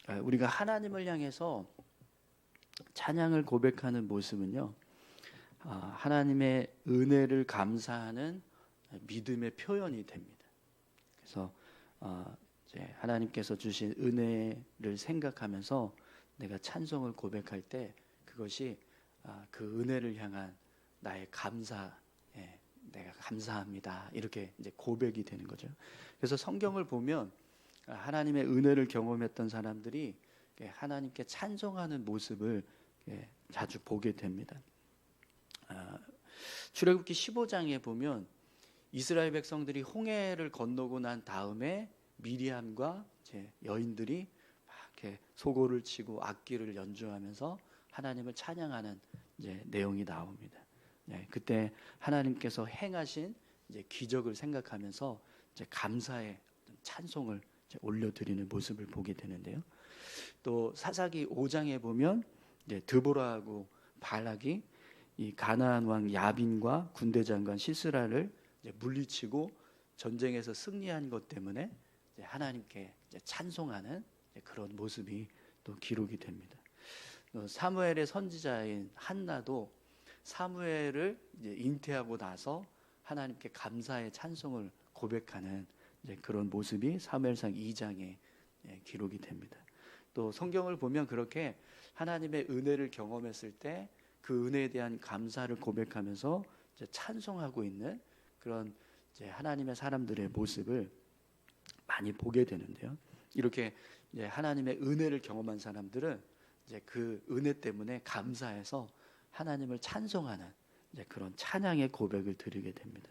우리가 하나님을 향해서 찬양을 고백하는 모습은요, 하나님의 은혜를 감사하는 믿음의 표현이 됩니다. 그래서 이제 하나님께서 주신 은혜를 생각하면서 내가 찬송을 고백할 때 그것이 그 은혜를 향한 나의 감사, 내가 감사합니다, 이렇게 이제 고백이 되는 거죠. 그래서 성경을 보면 하나님의 은혜를 경험했던 사람들이 하나님께 찬송하는 모습을 자주 보게 됩니다. 출애굽기 15장에 보면 이스라엘 백성들이 홍해를 건너고 난 다음에 미리암과 여인들이 막 이렇게 소고를 치고 악기를 연주하면서 하나님을 찬양하는 이제 내용이 나옵니다. 그때 하나님께서 행하신 이제 기적을 생각하면서 이제 감사의 찬송을 이제 올려드리는 모습을 보게 되는데요. 또 사사기 5장에 보면 이제 드보라하고 발락이 이 가나안 왕 야빈과 군대 장관 시스라를 이제 물리치고 전쟁에서 승리한 것 때문에 이제 하나님께 이제 찬송하는 이제 그런 모습이 또 기록이 됩니다. 사무엘의 선지자인 한나도 사무엘을 이제 잉태하고 나서 하나님께 감사의 찬송을 고백하는 이제 그런 모습이 사무엘상 2장에 기록이 됩니다. 또 성경을 보면 그렇게 하나님의 은혜를 경험했을 때 그 은혜에 대한 감사를 고백하면서 이제 찬송하고 있는 그런 이제 하나님의 사람들의 모습을 많이 보게 되는데요. 이렇게 이제 하나님의 은혜를 경험한 사람들은 이제 그 은혜 때문에 감사해서 하나님을 찬송하는 이제 그런 찬양의 고백을 드리게 됩니다.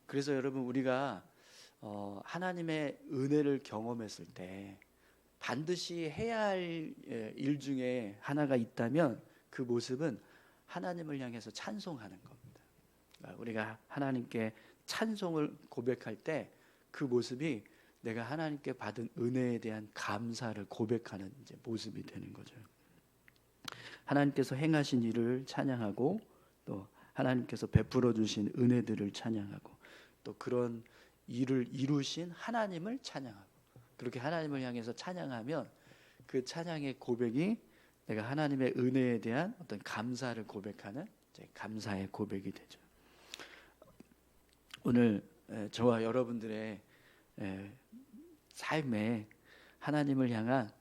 그래서 여러분, 우리가 하나님의 은혜를 경험했을 때 반드시 해야 할 일 중에 하나가 있다면 그 모습은 하나님을 향해서 찬송하는 겁니다. 우리가 하나님께 찬송을 고백할 때 그 모습이 내가 하나님께 받은 은혜에 대한 감사를 고백하는 이제 모습이 되는 거죠. 하나님께서 행하신 일을 찬양하고 또 하나님께서 베풀어 주신 은혜들을 찬양하고 또 그런 일을 이루신 하나님을 찬양하고, 그렇게 하나님을 향해서 찬양하면 그 찬양의 고백이 내가 하나님의 은혜에 대한 어떤 감사를 고백하는 이제 감사의 고백이 되죠. 오늘 저와 여러분들의 삶에 하나님을 향한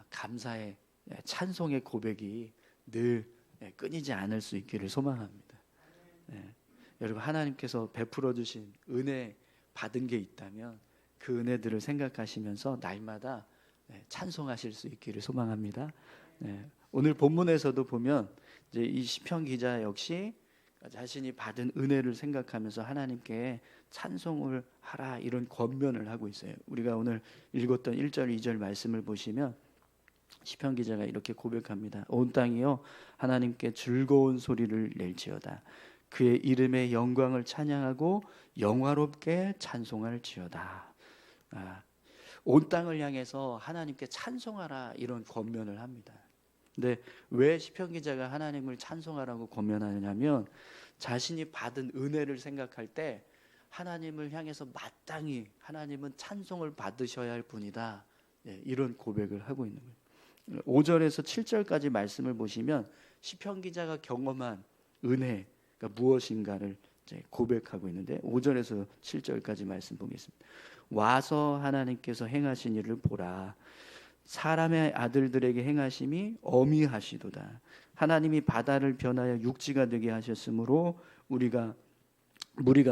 감사의 찬송의 고백이 늘 끊이지 않을 수 있기를 소망합니다. 여러분, 하나님께서 베풀어 주신 은혜 받은 게 있다면 그 은혜들을 생각하시면서 날마다 찬송하실 수 있기를 소망합니다. 오늘 본문에서도 보면 이제 이 시편 기자 역시 자신이 받은 은혜를 생각하면서 하나님께 찬송을 하라, 이런 권면을 하고 있어요. 우리가 오늘 읽었던 1절 2절 말씀을 보시면 시편 기자가 이렇게 고백합니다. 온 땅이여 하나님께 즐거운 소리를 낼지어다. 그의 이름의 영광을 찬양하고 영화롭게 찬송할지어다. 온 땅을 향해서 하나님께 찬송하라, 이런 권면을 합니다. 근데 왜 시편 기자가 하나님을 찬송하라고 권면하냐면 자신이 받은 은혜를 생각할 때 하나님을 향해서 마땅히 하나님은 찬송을 받으셔야 할 분이다, 이런 고백을 하고 있는 거예요. 5절에서 7절까지 말씀을 보시면 시편 기자가 경험한 은혜가 무엇인가를 이제 고백하고 있는데 5절에서 7절까지 말씀 보겠습니다. 와서 하나님께서 행하신 일을 보라. 사람의 아들들에게 행하심이 어미하시도다. 하나님이 바다를 변하여 육지가 되게 하셨으므로 무리가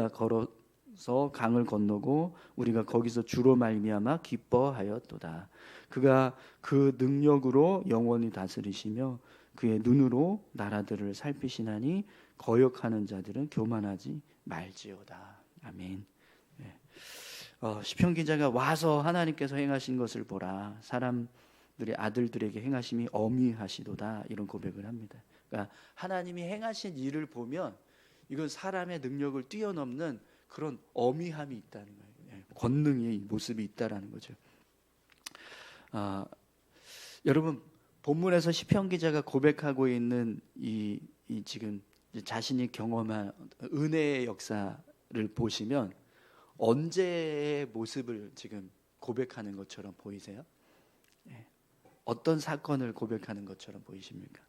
걸어서 강을 건너고 우리가 거기서 주로 말미암아 기뻐하였도다. 그가 그 능력으로 영원히 다스리시며 그의 눈으로 나라들을 살피시나니 거역하는 자들은 교만하지 말지어다. 아멘. 시편 기자가 와서 하나님께서 행하신 것을 보라. 사람들의 아들들에게 행하심이 어미하시도다, 이런 고백을 합니다. 그러니까 하나님이 행하신 일을 보면 이건 사람의 능력을 뛰어넘는 그런 어미함이 있다는 거예요. 권능의 모습이 있다라는 거죠. 여러분, 본문에서 시편 기자가 고백하고 있는 이 지금 자신이 경험한 은혜의 역사를 보시면 언제의 모습을 지금 고백하는 것처럼 보이세요? 어떤 사건을 고백하는 것처럼 보이십니까?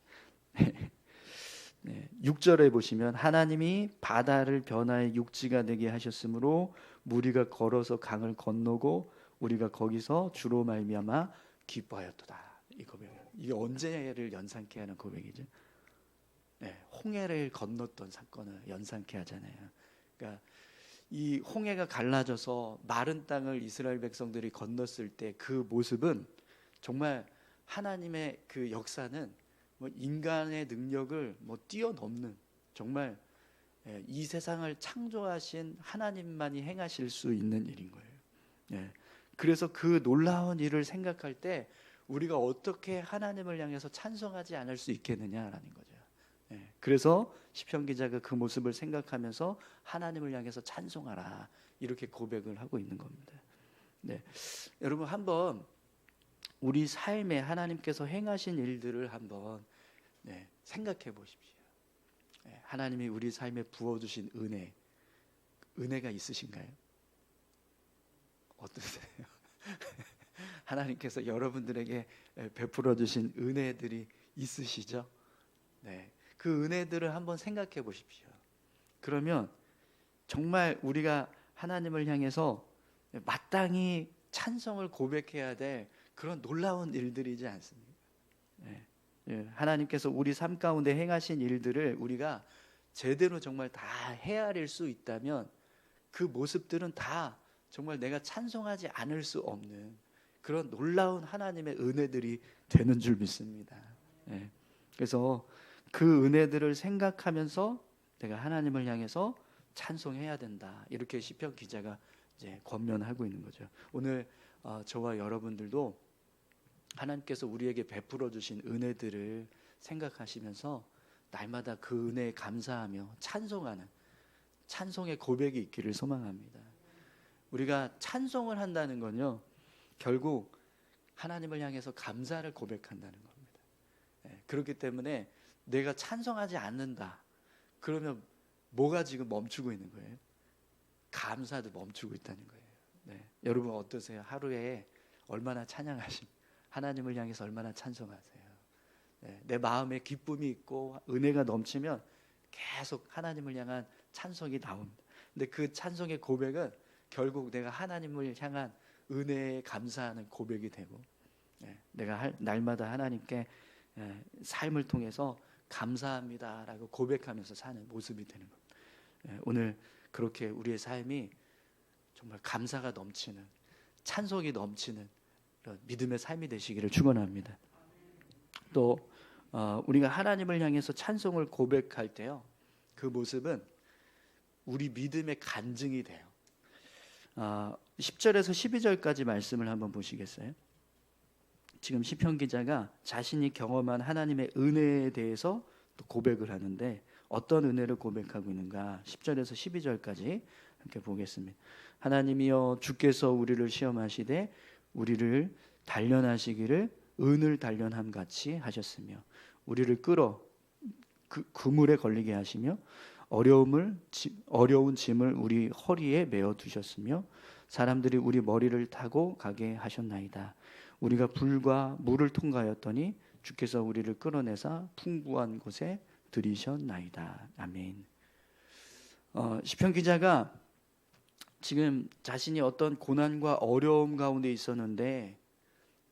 네, 6절에 보시면 하나님이 바다를 변화의 육지가 되게 하셨으므로 무리가 걸어서 강을 건너고 우리가 거기서 주로 말미암아 기뻐하였도다. 이 고백이에요. 이게 언제를 연상케 하는 고백이죠? 네, 홍해를 건넜던 사건을 연상케 하잖아요. 그러니까 이 홍해가 갈라져서 마른 땅을 이스라엘 백성들이 건넜을 때 그 모습은 정말 하나님의 그 역사는 뭐 인간의 능력을 뭐 뛰어넘는 정말 이 세상을 창조하신 하나님만이 행하실 수 있는 일인 거예요. 예. 그래서 그 놀라운 일을 생각할 때 우리가 어떻게 하나님을 향해서 찬송하지 않을 수 있겠느냐라는 거죠. 예. 그래서 시편 기자가 그 모습을 생각하면서 하나님을 향해서 찬송하라 이렇게 고백을 하고 있는 겁니다. 네. 여러분 한번 우리 삶에 하나님께서 행하신 일들을 한번 생각해 보십시오. 하나님이 우리 삶에 부어주신 은혜가 있으신가요? 어떠세요? 하나님께서 여러분들에게 베풀어 주신 은혜들이 있으시죠? 네, 그 은혜들을 한번 생각해 보십시오. 그러면 정말 우리가 하나님을 향해서 마땅히 찬송을 고백해야 될 그런 놀라운 일들이지 않습니까? 네. 하나님께서 우리 삶 가운데 행하신 일들을 우리가 제대로 정말 다 헤아릴 수 있다면 그 모습들은 다 정말 내가 찬송하지 않을 수 없는 그런 놀라운 하나님의 은혜들이 되는 줄 믿습니다. 그래서 그 은혜들을 생각하면서 내가 하나님을 향해서 찬송해야 된다. 이렇게 시편 기자가 이제 권면하고 있는 거죠. 오늘 저와 여러분들도 하나님께서 우리에게 베풀어 주신 은혜들을 생각하시면서 날마다 그 은혜에 감사하며 찬송하는 찬송의 고백이 있기를 소망합니다. 우리가 찬송을 한다는 건요, 결국 하나님을 향해서 감사를 고백한다는 겁니다. 그렇기 때문에 내가 찬송하지 않는다. 그러면 뭐가 지금 멈추고 있는 거예요? 감사도 멈추고 있다는 거예요. 여러분 어떠세요? 하루에 얼마나 찬양하십니까? 하나님을 향해서 얼마나 찬송하세요? 내 마음에 기쁨이 있고 은혜가 넘치면 계속 하나님을 향한 찬송이 나옵니다. 근데 그 찬송의 고백은 결국 내가 하나님을 향한 은혜에 감사하는 고백이 되고 내가 날마다 하나님께 삶을 통해서 감사합니다라고 고백하면서 사는 모습이 되는 겁니다. 오늘 그렇게 우리의 삶이 정말 감사가 넘치는 찬송이 넘치는 그런 믿음의 삶이 되시기를 축원합니다. 또 우리가 하나님을 향해서 찬송을 고백할 때요, 그 모습은 우리 믿음의 간증이 돼요. 10절에서 12절까지 말씀을 한번 보시겠어요? 지금 시편 기자가 자신이 경험한 하나님의 은혜에 대해서 또 고백을 하는데 어떤 은혜를 고백하고 있는가? 10절에서 12절까지 함께 보겠습니다. 하나님이여 주께서 우리를 시험하시되 우리를 단련하시기를 은을 단련함 같이 하셨으며 우리를 끌어 그물에 걸리게 하시며 어려운 짐을 우리 허리에 메어 두셨으며 사람들이 우리 머리를 타고 가게 하셨나이다. 우리가 불과 물을 통과하였더니 주께서 우리를 끌어내사 풍부한 곳에 들이셨나이다. 아멘. 시편 기자가 지금 자신이 어떤 고난과 어려움 가운데 있었는데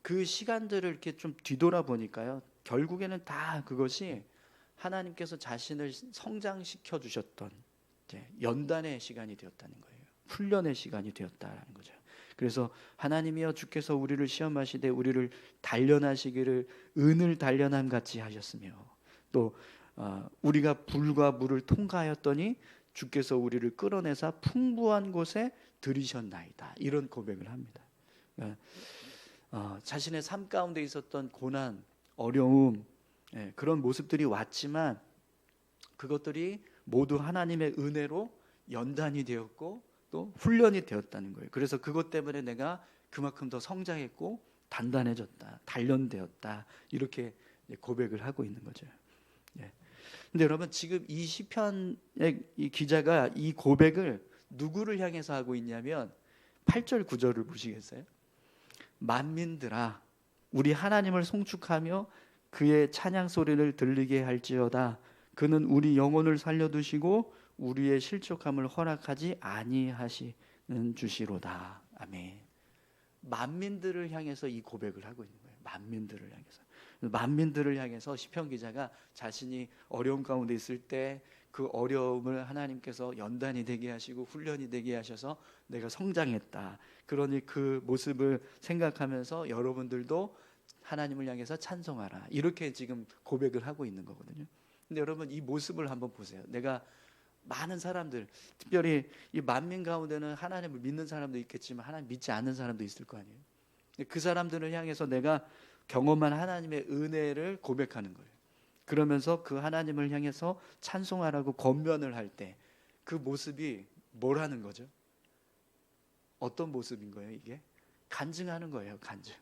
그 시간들을 이렇게 좀 뒤돌아보니까요, 결국에는 다 그것이 하나님께서 자신을 성장시켜 주셨던 연단의 시간이 되었다는 거예요. 훈련의 시간이 되었다는 거죠. 그래서 하나님이여 주께서 우리를 시험하시되 우리를 단련하시기를 은을 단련함 같이 하셨으며 또 우리가 불과 물을 통과하였더니 주께서 우리를 끌어내사 풍부한 곳에 들이셨나이다. 이런 고백을 합니다. 자신의 삶 가운데 있었던 고난, 어려움, 그런 모습들이 왔지만 그것들이 모두 하나님의 은혜로 연단이 되었고 또 훈련이 되었다는 거예요. 그래서 그것 때문에 내가 그만큼 더 성장했고 단단해졌다, 단련되었다, 이렇게 고백을 하고 있는 거죠. 근데 여러분 지금 이 시편의 이 기자가 이 고백을 누구를 향해서 하고 있냐면 8절 9절을 보시겠어요? 만민들아 우리 하나님을 송축하며 그의 찬양 소리를 들리게 할지어다. 그는 우리 영혼을 살려두시고 우리의 실족함을 허락하지 아니하시는 주시로다. 아멘. 만민들을 향해서 이 고백을 하고 있는 거예요. 만민들을 향해서 시편 기자가 자신이 어려움 가운데 있을 때 그 어려움을 하나님께서 연단이 되게 하시고 훈련이 되게 하셔서 내가 성장했다. 그러니 그 모습을 생각하면서 여러분들도 하나님을 향해서 찬송하라. 이렇게 지금 고백을 하고 있는 거거든요. 근데 여러분 이 모습을 한번 보세요. 내가 많은 사람들, 특별히 이 만민 가운데는 하나님을 믿는 사람도 있겠지만 하나님 믿지 않는 사람도 있을 거 아니에요. 그 사람들을 향해서 내가 경험한 하나님의 은혜를 고백하는 거예요. 그러면서 그 하나님을 향해서 찬송하라고 권면을 할 때 그 모습이 뭐라는 거죠? 어떤 모습인 거예요? 이게 간증하는 거예요. 간증.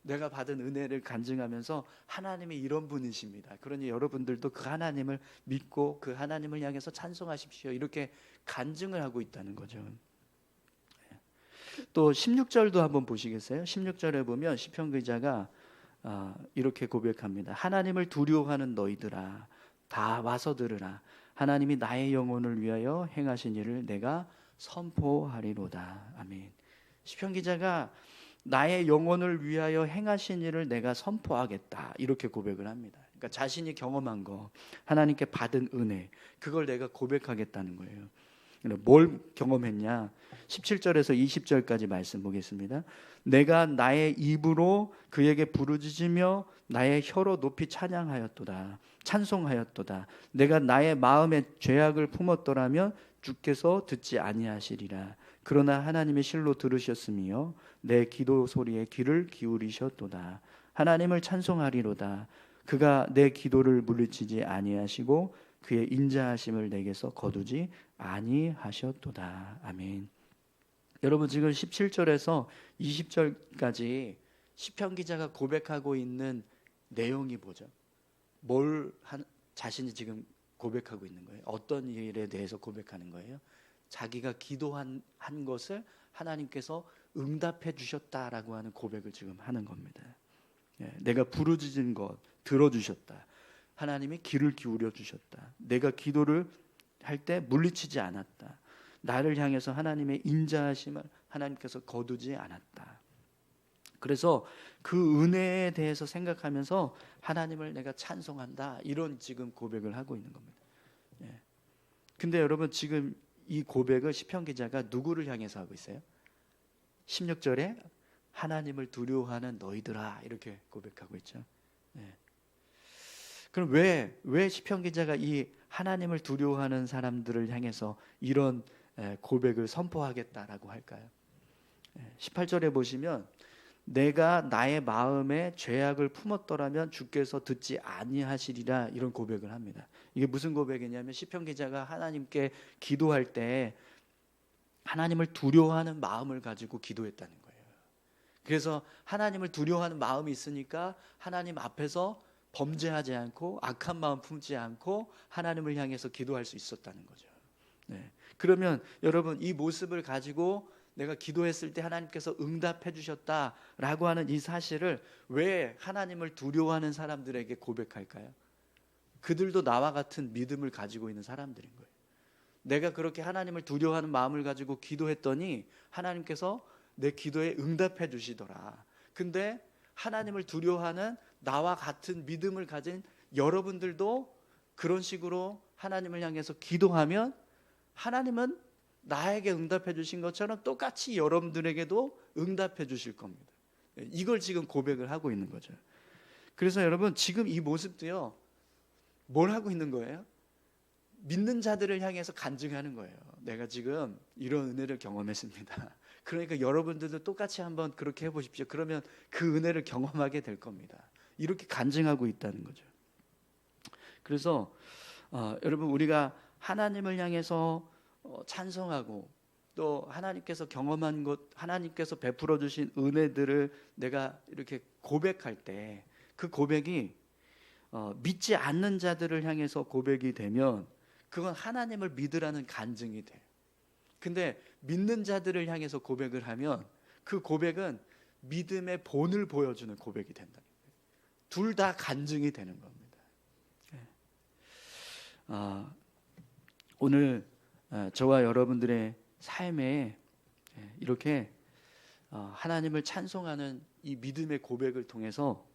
내가 받은 은혜를 간증하면서 하나님이 이런 분이십니다. 그러니 여러분들도 그 하나님을 믿고 그 하나님을 향해서 찬송하십시오. 이렇게 간증을 하고 있다는 거죠. 또 16절도 한번 보시겠어요? 16절에 보면 시편 기자가 이렇게 고백합니다. 하나님을 두려워하는 너희들아 다 와서 들으라. 하나님이 나의 영혼을 위하여 행하신 일을 내가 선포하리로다. 아멘. 시편 기자가 나의 영혼을 위하여 행하신 일을 내가 선포하겠다. 이렇게 고백을 합니다. 그러니까 자신이 경험한 거, 하나님께 받은 은혜, 그걸 내가 고백하겠다는 거예요. 뭘 경험했냐? 17절에서 20절까지 말씀 보겠습니다. 내가 나의 입으로 그에게 부르짖으며 나의 혀로 높이 찬양하였도다. 찬송하였도다. 내가 나의 마음에 죄악을 품었더라면 주께서 듣지 아니하시리라. 그러나 하나님의 실로 들으셨으며 내 기도 소리에 귀를 기울이셨도다. 하나님을 찬송하리로다. 그가 내 기도를 물리치지 아니하시고 그의 인자하심을 내게서 거두지 아니하셨도다. 아멘. 여러분 지금 17절에서 20절까지 시편 기자가 고백하고 있는 내용이 뭐죠? 자신이 지금 고백하고 있는 거예요? 어떤 일에 대해서 고백하는 거예요? 자기가 기도한 것을 하나님께서 응답해 주셨다라고 하는 고백을 지금 하는 겁니다. 내가 부르짖은 것 들어주셨다. 하나님이 귀를 기울여 주셨다. 내가 기도를 할 때 물리치지 않았다. 나를 향해서 하나님의 인자하심을 하나님께서 거두지 않았다. 그래서 그 은혜에 대해서 생각하면서 하나님을 내가 찬송한다. 이런 지금 고백을 하고 있는 겁니다. 근데 여러분 지금 이 고백을 시편 기자가 누구를 향해서 하고 있어요? 16절에 하나님을 두려워하는 너희들아 이렇게 고백하고 있죠. 그럼 왜 시편 기자가 이 하나님을 두려워하는 사람들을 향해서 이런 고백을 선포하겠다라고 할까요? 18절에 보시면 내가 나의 마음에 죄악을 품었더라면 주께서 듣지 아니하시리라 이런 고백을 합니다. 이게 무슨 고백이냐면 시편 기자가 하나님께 기도할 때 하나님을 두려워하는 마음을 가지고 기도했다는 거예요. 그래서 하나님을 두려워하는 마음이 있으니까 하나님 앞에서 범죄하지 않고 악한 마음 품지 않고 하나님을 향해서 기도할 수 있었다는 거죠. 그러면 여러분 이 모습을 가지고 내가 기도했을 때 하나님께서 응답해 주셨다라고 하는 이 사실을 왜 하나님을 두려워하는 사람들에게 고백할까요? 그들도 나와 같은 믿음을 가지고 있는 사람들인 거예요. 내가 그렇게 하나님을 두려워하는 마음을 가지고 기도했더니 하나님께서 내 기도에 응답해 주시더라. 근데 하나님을 두려워하는 나와 같은 믿음을 가진 여러분들도 그런 식으로 하나님을 향해서 기도하면 하나님은 나에게 응답해 주신 것처럼 똑같이 여러분들에게도 응답해 주실 겁니다. 이걸 지금 고백을 하고 있는 거죠. 그래서 여러분 지금 이 모습도요. 뭘 하고 있는 거예요? 믿는 자들을 향해서 간증하는 거예요. 내가 지금 이런 은혜를 경험했습니다. 그러니까 여러분들도 똑같이 한번 그렇게 해보십시오. 그러면 그 은혜를 경험하게 될 겁니다. 이렇게 간증하고 있다는 거죠. 그래서 여러분 우리가 하나님을 향해서 찬송하고 또 하나님께서 경험한 것, 하나님께서 베풀어 주신 은혜들을 내가 이렇게 고백할 때 그 고백이 믿지 않는 자들을 향해서 고백이 되면 그건 하나님을 믿으라는 간증이 돼요. 근데 믿는 자들을 향해서 고백을 하면 그 고백은 믿음의 본을 보여주는 고백이 된다. 둘 다 간증이 되는 겁니다. 오늘 저와 여러분들의 삶에 이렇게 하나님을 찬송하는 이 믿음의 고백을 통해서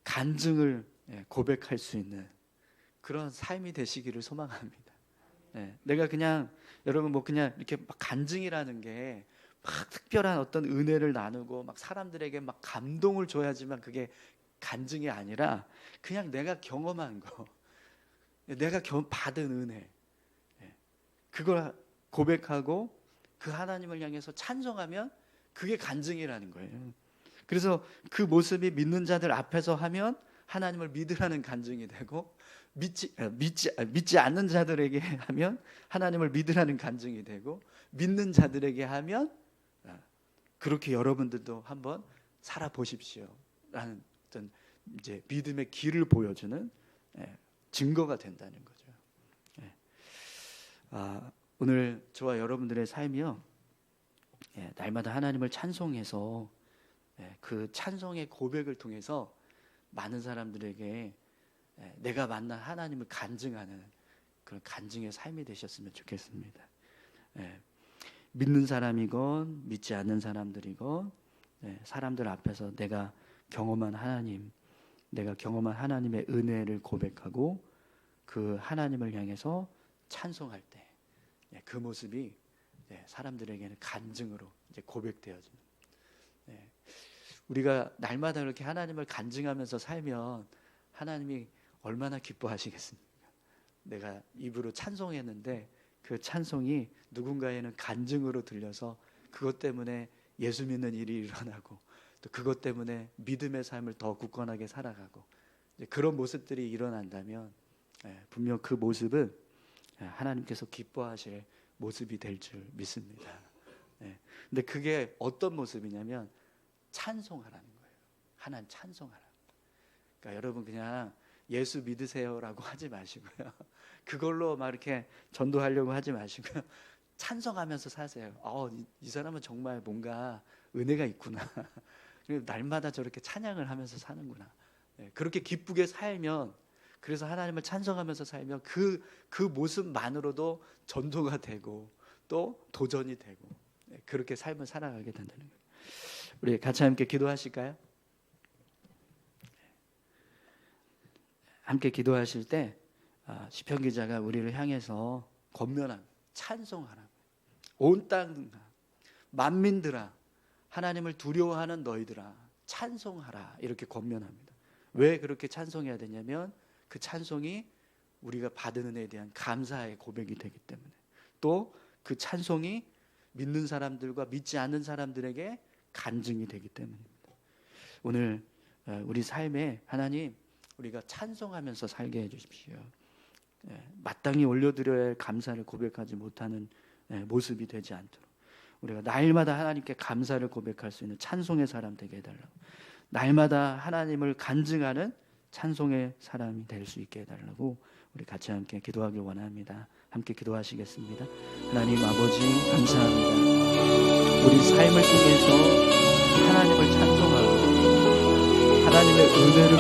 간증을 고백할 수 있는 그런 삶이 되시기를 소망합니다. 내가 그냥 여러분 그냥 이렇게 막 간증이라는 게 막 특별한 어떤 은혜를 나누고 막 사람들에게 막 감동을 줘야지만 그게 간증이 아니라 그냥 내가 경험한 거, 내가 받은 은혜, 그걸 고백하고 그 하나님을 향해서 찬송하면 그게 간증이라는 거예요. 그래서 그 모습이 믿는 자들 앞에서 하면 하나님을 믿으라는 간증이 되고, 믿지 않는 자들에게 하면 하나님을 믿으라는 간증이 되고, 믿는 자들에게 하면 그렇게 여러분들도 한번 살아보십시오라는 어떤 이제 믿음의 길을 보여주는 증거가 된다는 거죠. 오늘 저와 여러분들의 삶이요, 날마다 하나님을 찬송해서 그 찬송의 고백을 통해서 많은 사람들에게 내가 만난 하나님을 간증하는 그런 간증의 삶이 되셨으면 좋겠습니다. 믿는 사람이건 믿지 않는 사람들이건 사람들 앞에서 내가 경험한 하나님, 내가 경험한 하나님의 은혜를 고백하고 그 하나님을 향해서 찬송할 때 그 모습이 사람들에게는 간증으로 이제 고백되어지는. 우리가 날마다 이렇게 하나님을 간증하면서 살면 하나님이 얼마나 기뻐하시겠습니까? 내가 입으로 찬송했는데 그 찬송이 누군가에는 간증으로 들려서 그것 때문에 예수 믿는 일이 일어나고, 또 그것 때문에 믿음의 삶을 더 굳건하게 살아가고, 그런 모습들이 일어난다면 분명 그 모습은 하나님께서 기뻐하실 모습이 될 줄 믿습니다. 근데 그게 어떤 모습이냐면 찬송하라는 거예요. 하나님 찬송하라. 그러니까 여러분 그냥 예수 믿으세요라고 하지 마시고요. 그걸로 막 이렇게 전도하려고 하지 마시고요. 찬송하면서 사세요. 이 사람은 정말 뭔가 은혜가 있구나. 그리고 날마다 저렇게 찬양을 하면서 사는구나. 그렇게 기쁘게 살면, 그래서 하나님을 찬송하면서 살면 그 모습만으로도 전도가 되고 또 도전이 되고 그렇게 삶을 살아가게 된다는 거예요. 우리 같이 함께 기도하실까요? 함께 기도하실 때 시편 기자가 우리를 향해서 권면한 찬송하라. 온 땅 만민들아, 하나님을 두려워하는 너희들아 찬송하라, 이렇게 권면합니다. 왜 그렇게 찬송해야 되냐면 그 찬송이 우리가 받은 은혜에 대한 감사의 고백이 되기 때문에, 또 그 찬송이 믿는 사람들과 믿지 않는 사람들에게 간증이 되기 때문입니다. 오늘 우리 삶에 하나님, 우리가 찬송하면서 살게 해주십시오. 마땅히 올려드려야 할 감사를 고백하지 못하는 모습이 되지 않도록 우리가 날마다 하나님께 감사를 고백할 수 있는 찬송의 사람 되게 해달라고, 날마다 하나님을 간증하는 찬송의 사람이 될 수 있게 해달라고 우리 같이 함께 기도하길 원합니다. 함께 기도하시겠습니다. 하나님 아버지 감사합니다. 우리 삶을 통해서 하나님을 찬송하고 하나님의 은혜를